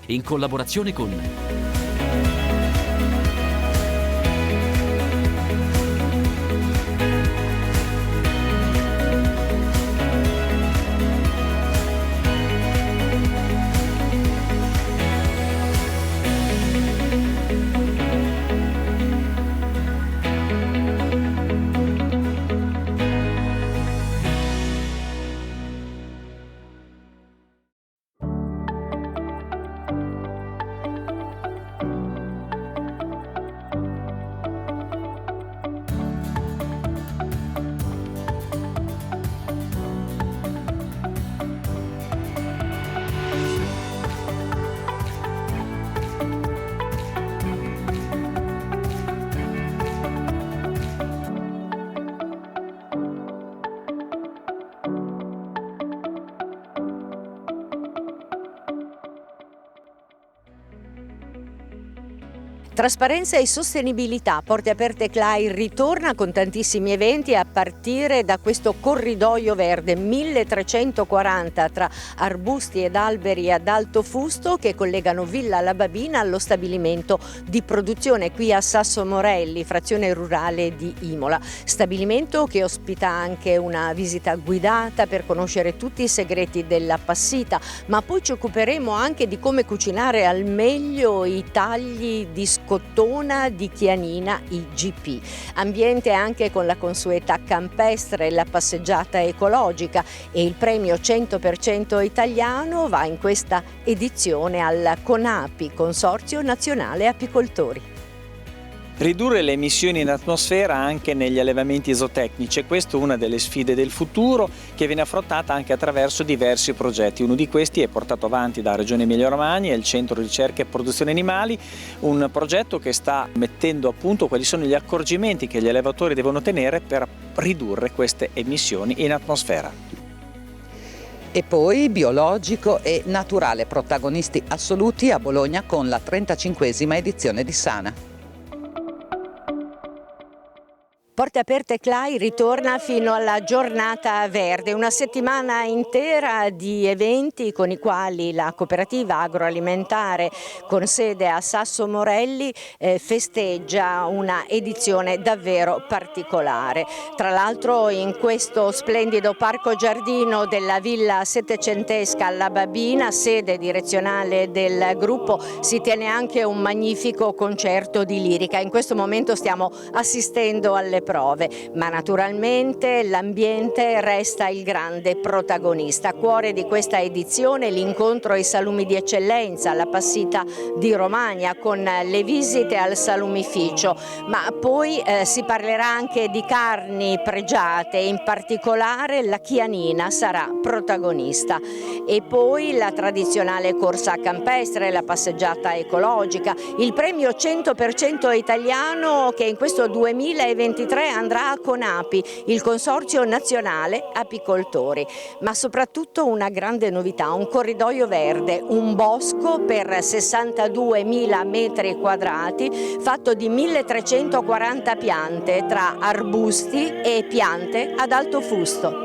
in collaborazione con Trasparenza e sostenibilità. Porte Aperte CLAI ritorna con tantissimi eventi a partire da questo corridoio verde 1340 tra arbusti ed alberi ad alto fusto che collegano Villa La Babina allo stabilimento di produzione qui a Sasso Morelli, frazione rurale di Imola. Stabilimento che ospita anche una visita guidata per conoscere tutti i segreti della passita, ma poi ci occuperemo anche di come cucinare al meglio i tagli di scottona di Chianina IGP. Ambiente anche con la consueta campestre, la passeggiata ecologica, e il premio 100% italiano va in questa edizione al CONAPI, Consorzio Nazionale Apicoltori. Ridurre le emissioni in atmosfera anche negli allevamenti zootecnici, e questa è una delle sfide del futuro che viene affrontata anche attraverso diversi progetti. Uno di questi è portato avanti da Regione Emilia-Romagna, il Centro Ricerca e Produzione Animali, un progetto che sta mettendo a punto quali sono gli accorgimenti che gli allevatori devono tenere per ridurre queste emissioni in atmosfera. E poi biologico e naturale, protagonisti assoluti a Bologna con la 35esima edizione di Sana. Porte Aperte CLAI ritorna fino alla giornata verde, una settimana intera di eventi con i quali la cooperativa agroalimentare con sede a Sasso Morelli festeggia una edizione davvero particolare. Tra l'altro in questo splendido parco giardino della Villa Settecentesca alla Babina, sede direzionale del gruppo, si tiene anche un magnifico concerto di lirica. In questo momento stiamo assistendo alle prove, ma naturalmente l'ambiente resta il grande protagonista. Cuore di questa edizione l'incontro ai salumi di eccellenza, la passita di Romagna con le visite al salumificio, ma poi si parlerà anche di carni pregiate, in particolare la chianina sarà protagonista, e poi la tradizionale corsa campestre, la passeggiata ecologica, il premio 100% italiano che in questo 2023 andrà a CONAPI, il Consorzio Nazionale Apicoltori, ma soprattutto una grande novità, un corridoio verde, un bosco per 62.000 metri quadrati fatto di 1340 piante tra arbusti e piante ad alto fusto.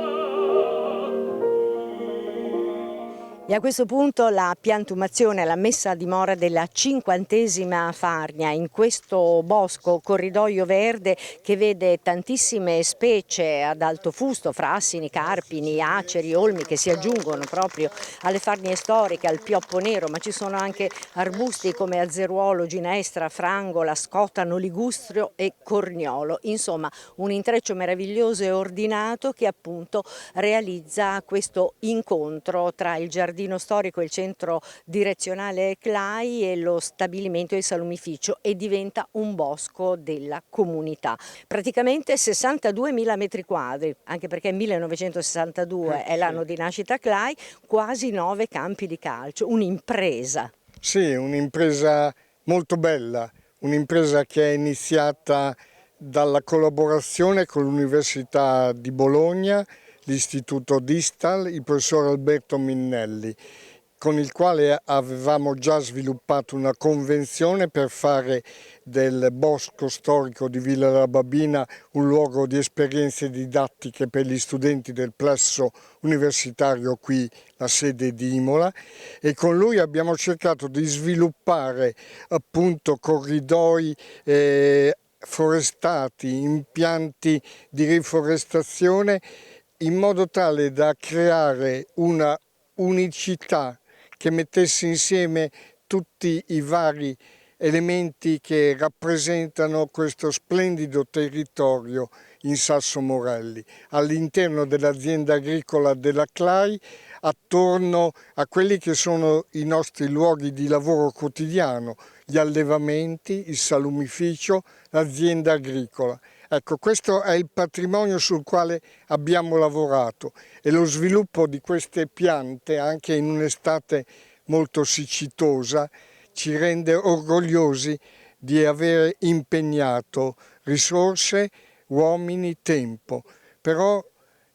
E a questo punto la piantumazione, la messa a dimora della 50ª farnia in questo bosco corridoio verde che vede tantissime specie ad alto fusto, frassini, carpini, aceri, olmi che si aggiungono proprio alle farnie storiche, al pioppo nero, ma ci sono anche arbusti come azeruolo, ginestra, frangola, scotano, ligustrio e corniolo. Insomma, un intreccio meraviglioso e ordinato che appunto realizza questo incontro tra il giardino storico, il centro direzionale CLAI e lo stabilimento e il salumificio, e diventa un bosco della comunità. Praticamente 62.000 metri quadri, anche perché 1962 è l'anno di nascita CLAI, quasi 9 campi di calcio, un'impresa. Sì, un'impresa molto bella, un'impresa che è iniziata dalla collaborazione con l'Università di Bologna, l'Istituto Distal, il professor Alberto Minnelli. con il quale avevamo già sviluppato una convenzione per fare del bosco storico di Villa La Babina un luogo di esperienze didattiche per gli studenti del plesso universitario qui, la sede di Imola, e con lui abbiamo cercato di sviluppare appunto corridoi forestati, impianti di riforestazione in modo tale da creare una unicità che mettesse insieme tutti i vari elementi che rappresentano questo splendido territorio in Sasso Morelli, all'interno dell'azienda agricola della CLAI, attorno a quelli che sono i nostri luoghi di lavoro quotidiano, gli allevamenti, il salumificio, l'azienda agricola. Ecco, questo è il patrimonio sul quale abbiamo lavorato e lo sviluppo di queste piante, anche in un'estate molto siccitosa, ci rende orgogliosi di aver impegnato risorse, uomini, tempo. Però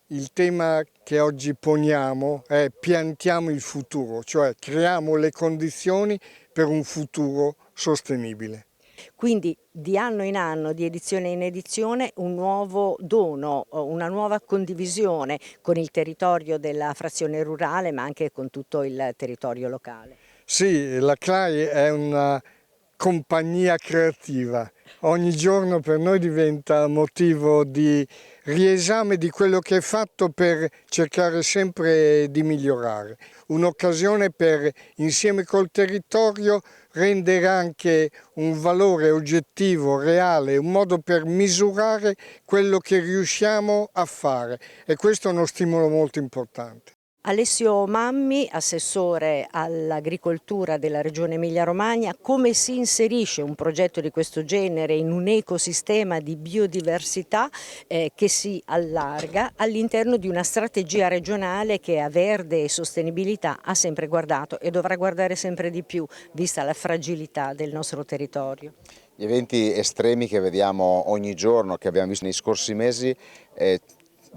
il tema che oggi poniamo è piantiamo il futuro, cioè creiamo le condizioni per un futuro sostenibile. Quindi di anno in anno, di edizione in edizione, un nuovo dono, una nuova condivisione con il territorio della frazione rurale, ma anche con tutto il territorio locale. Sì, la CLAI è una compagnia creativa. Ogni giorno per noi diventa motivo di riesame di quello che è fatto per cercare sempre di migliorare. Un'occasione per, insieme col territorio, rendere anche un valore oggettivo, reale, un modo per misurare quello che riusciamo a fare, e questo è uno stimolo molto importante. Alessio Mammi, assessore all'agricoltura della Regione Emilia-Romagna, come si inserisce un progetto di questo genere in un ecosistema di biodiversità che si allarga all'interno di una strategia regionale che a verde e sostenibilità ha sempre guardato e dovrà guardare sempre di più, vista la fragilità del nostro territorio? Gli eventi estremi che vediamo ogni giorno, che abbiamo visto nei scorsi mesi,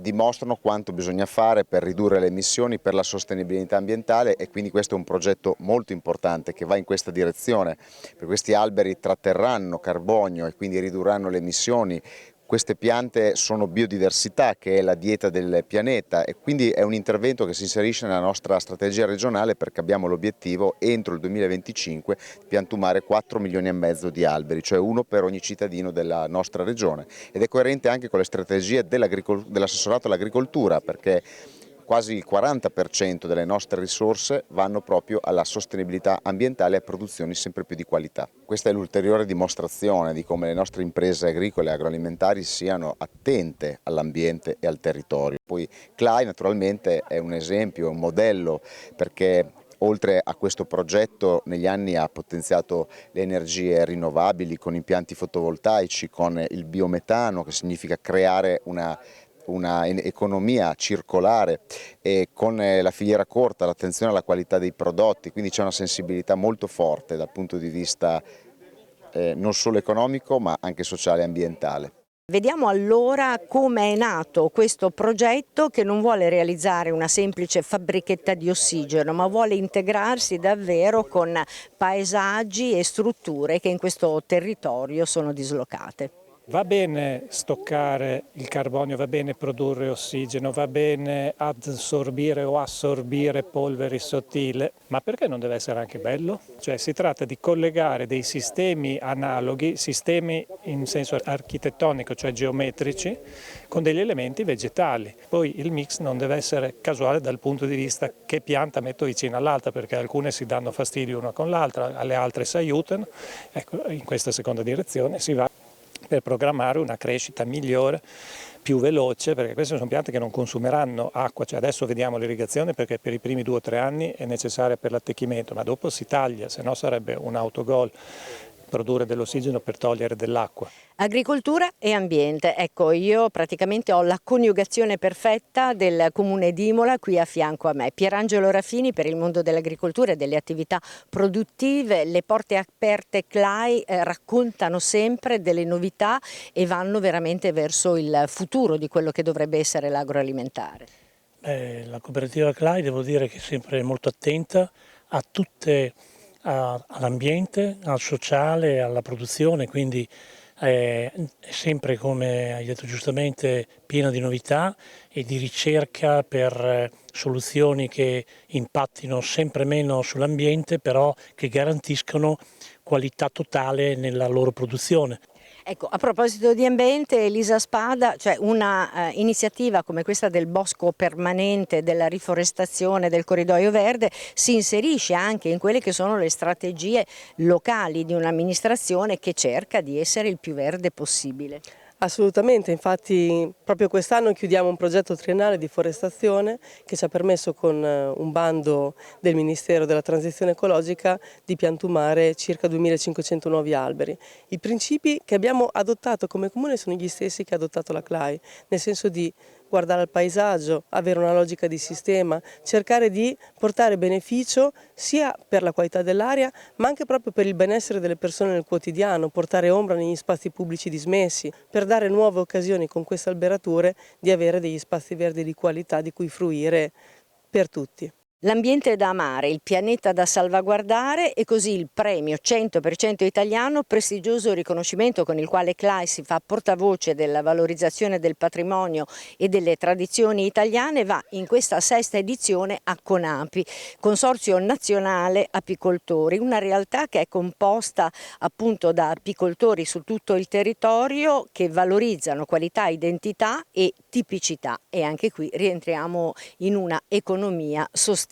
dimostrano quanto bisogna fare per ridurre le emissioni, per la sostenibilità ambientale, e quindi questo è un progetto molto importante che va in questa direzione, perché questi alberi tratterranno carbonio e quindi ridurranno le emissioni. Queste piante sono biodiversità, che è la dieta del pianeta, e quindi è un intervento che si inserisce nella nostra strategia regionale, perché abbiamo l'obiettivo entro il 2025 di piantumare 4,5 milioni di alberi, cioè uno per ogni cittadino della nostra regione, ed è coerente anche con le strategie dell'assessorato all'agricoltura, perché quasi il 40% delle nostre risorse vanno proprio alla sostenibilità ambientale e a produzioni sempre più di qualità. Questa è l'ulteriore dimostrazione di come le nostre imprese agricole e agroalimentari siano attente all'ambiente e al territorio. Poi CLAI naturalmente è un esempio, un modello, perché oltre a questo progetto negli anni ha potenziato le energie rinnovabili con impianti fotovoltaici, con il biometano, che significa creare una economia circolare, e con la filiera corta, l'attenzione alla qualità dei prodotti, quindi c'è una sensibilità molto forte dal punto di vista non solo economico ma anche sociale e ambientale. Vediamo allora come è nato questo progetto, che non vuole realizzare una semplice fabbrichetta di ossigeno, ma vuole integrarsi davvero con paesaggi e strutture che in questo territorio sono dislocate. Va bene stoccare il carbonio, va bene produrre ossigeno, va bene adsorbire o assorbire polveri sottili, ma perché non deve essere anche bello? Cioè si tratta di collegare dei sistemi analoghi, sistemi in senso architettonico, cioè geometrici, con degli elementi vegetali. Poi il mix non deve essere casuale dal punto di vista che pianta metto vicino all'altra, perché alcune si danno fastidio una con l'altra, alle altre si aiutano. Ecco, in questa seconda direzione si va per programmare una crescita migliore, più veloce, perché queste sono piante che non consumeranno acqua, cioè adesso vediamo l'irrigazione perché per i primi 2 o 3 anni è necessaria per l'attecchimento, ma dopo si taglia, se no sarebbe un autogol produrre dell'ossigeno per togliere dell'acqua. Agricoltura e ambiente, ecco, io praticamente ho la coniugazione perfetta del comune di Imola qui a fianco a me. Pierangelo Raffini per il mondo dell'agricoltura e delle attività produttive. Le porte aperte CLAI raccontano sempre delle novità e vanno veramente verso il futuro di quello che dovrebbe essere l'agroalimentare. La cooperativa CLAI devo dire che è sempre molto attenta all'ambiente, al sociale, alla produzione, quindi è sempre, come hai detto giustamente, piena di novità e di ricerca per soluzioni che impattino sempre meno sull'ambiente, però che garantiscono qualità totale nella loro produzione. Ecco, a proposito di ambiente, Elisa Spada, cioè una iniziativa come questa del bosco permanente, della riforestazione, del corridoio verde, si inserisce anche in quelle che sono le strategie locali di un'amministrazione che cerca di essere il più verde possibile. Assolutamente, infatti proprio quest'anno chiudiamo un progetto triennale di forestazione che ci ha permesso con un bando del Ministero della Transizione Ecologica di piantumare circa 2500 nuovi alberi. I principi che abbiamo adottato come comune sono gli stessi che ha adottato la CLAI, nel senso di guardare al paesaggio, avere una logica di sistema, cercare di portare beneficio sia per la qualità dell'aria ma anche proprio per il benessere delle persone nel quotidiano, portare ombra negli spazi pubblici dismessi, per dare nuove occasioni con queste alberature di avere degli spazi verdi di qualità di cui fruire per tutti. L'ambiente da amare, il pianeta da salvaguardare e così il premio 100% italiano, prestigioso riconoscimento con il quale CLAI si fa portavoce della valorizzazione del patrimonio e delle tradizioni italiane, va in questa sesta edizione a CONAPI, Consorzio Nazionale Apicoltori, una realtà che è composta appunto da apicoltori su tutto il territorio che valorizzano qualità, identità e tipicità, e anche qui rientriamo in una economia sostenibile.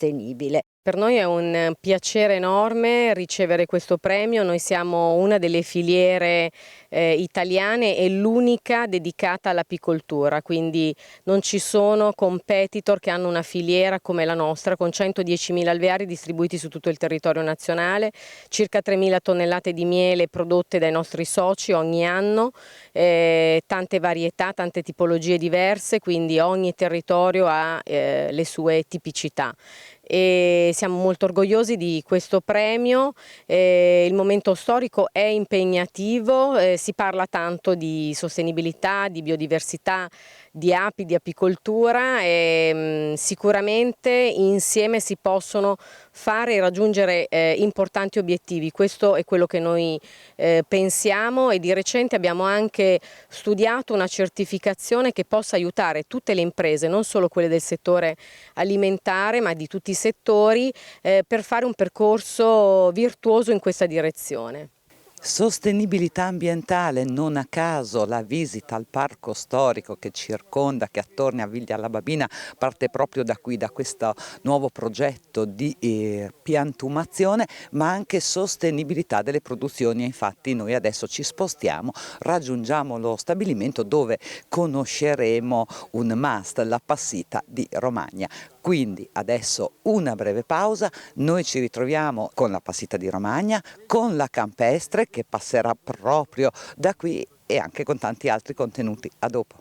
Per noi è un piacere enorme ricevere questo premio. Noi siamo una delle filiere italiane e l'unica dedicata all'apicoltura, quindi non ci sono competitor che hanno una filiera come la nostra, con 110.000 alveari distribuiti su tutto il territorio nazionale, circa 3.000 tonnellate di miele prodotte dai nostri soci ogni anno, tante varietà, tante tipologie diverse, quindi ogni territorio ha le sue tipicità. E siamo molto orgogliosi di questo premio, il momento storico è impegnativo, si parla tanto di sostenibilità, di biodiversità, di api, di apicoltura e sicuramente insieme si possono fare e raggiungere importanti obiettivi. Questo è quello che noi pensiamo e di recente abbiamo anche studiato una certificazione che possa aiutare tutte le imprese, non solo quelle del settore alimentare ma di tutti i settori, per fare un percorso virtuoso in questa direzione. Sostenibilità ambientale, non a caso la visita al parco storico che circonda, che attorno a Viglia alla Babina, parte proprio da qui, da questo nuovo progetto di piantumazione, ma anche sostenibilità delle produzioni. Infatti noi adesso ci spostiamo, raggiungiamo lo stabilimento dove conosceremo un must, la passita di Romagna. Quindi adesso una breve pausa, noi ci ritroviamo con la passita di Romagna, con la campestre che passerà proprio da qui e anche con tanti altri contenuti. A dopo.